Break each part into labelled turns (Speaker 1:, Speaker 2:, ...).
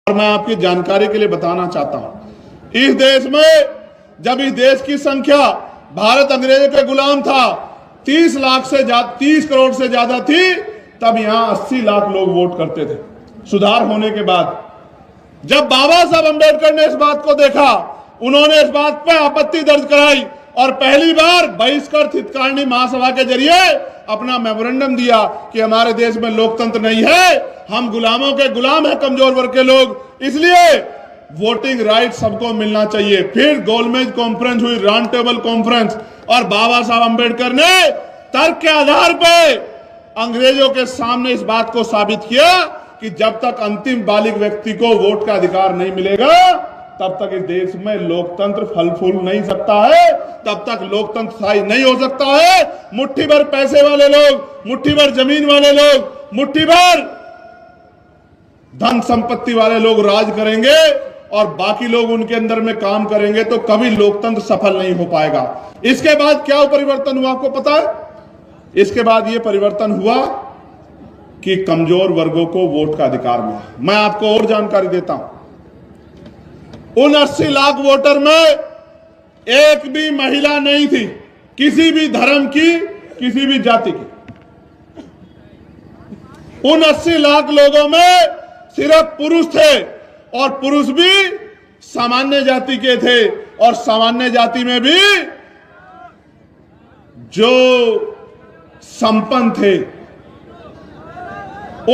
Speaker 1: और मैं आपकी जानकारी के लिए बताना चाहता हूं, इस देश में जब इस देश की संख्या भारत अंग्रेजों के गुलाम था 30 करोड़ से ज्यादा थी, तब यहां 80 लाख लोग वोट करते थे। सुधार होने के बाद जब बाबा साहब अंबेडकर ने इस बात को देखा, उन्होंने इस बात पर आपत्ति दर्ज कराई और पहली बार बहिष्कृत हितकारिणी महासभा के जरिए अपना मेमोरेंडम दिया कि हमारे देश में लोकतंत्र नहीं है, हम गुलामों के गुलाम हैं, कमजोर वर्ग के लोग, इसलिए वोटिंग राइट सबको मिलना चाहिए। फिर गोलमेज कॉन्फ्रेंस हुई, राउंड टेबल कॉन्फ्रेंस, और बाबा साहब अंबेडकर ने तर्क के आधार पर अंग्रेजों के सामने इस बात को साबित किया कि जब तक अंतिम बालिग व्यक्ति को वोट का अधिकार नहीं मिलेगा तब तक इस देश में लोकतंत्र फल फूल नहीं सकता है, तब तक लोकतंत्र स्थायी नहीं हो सकता है। मुट्ठी भर पैसे वाले लोग, मुट्ठी भर जमीन वाले लोग, मुट्ठी भर धन संपत्ति वाले लोग राज करेंगे और बाकी लोग उनके अंदर में काम करेंगे तो कभी लोकतंत्र सफल नहीं हो पाएगा। इसके बाद क्या परिवर्तन हुआ आपको पता है? इसके बाद यह परिवर्तन हुआ कि कमजोर वर्गों को वोट का अधिकार मिला। मैं आपको और जानकारी देता हूं, उन 80 लाख वोटर में एक भी महिला नहीं थी, किसी भी धर्म की, किसी भी जाति की। उन 80 लाख लोगों में सिर्फ पुरुष थे और पुरुष भी सामान्य जाति के थे, और सामान्य जाति में भी जो संपन्न थे,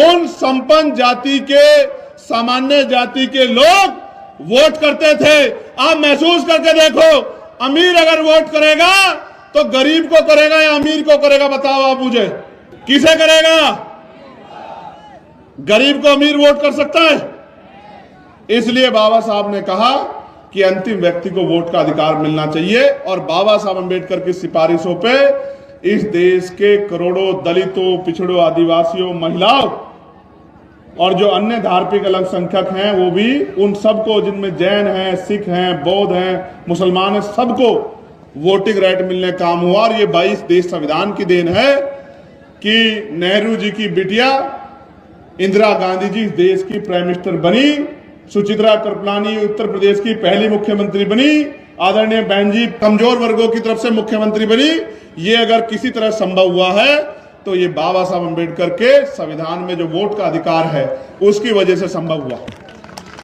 Speaker 1: उन संपन्न जाति के, सामान्य जाति के लोग वोट करते थे। आप महसूस करके देखो, अमीर अगर वोट करेगा तो गरीब को करेगा या अमीर को करेगा? बताओ आप मुझे, किसे करेगा? गरीब को अमीर वोट कर सकता है? इसलिए बाबा साहब ने कहा कि अंतिम व्यक्ति को वोट का अधिकार मिलना चाहिए, और बाबा साहब अंबेडकर की सिफारिशों पे इस देश के करोड़ों दलितों, पिछड़ों, आदिवासियों, महिलाओं और जो अन्य धार्मिक अल्पसंख्यक हैं, वो भी, उन सबको, जिनमें जैन हैं, सिख हैं, बौद्ध हैं, मुसलमान हैं, सबको वोटिंग राइट मिलने का काम हुआ। और ये 22 देश संविधान की देन है कि नेहरू जी की बिटिया इंदिरा गांधी जी इस देश की प्राइम मिनिस्टर बनी, सुचित्रा कृपलानी उत्तर प्रदेश की पहली मुख्यमंत्री बनी, आदरणीय बहन जी कमजोर वर्गों की तरफ से मुख्यमंत्री बनी। ये अगर किसी तरह संभव हुआ है तो ये बाबा साहब अंबेडकर के संविधान में जो वोट का अधिकार है उसकी वजह से संभव हुआ।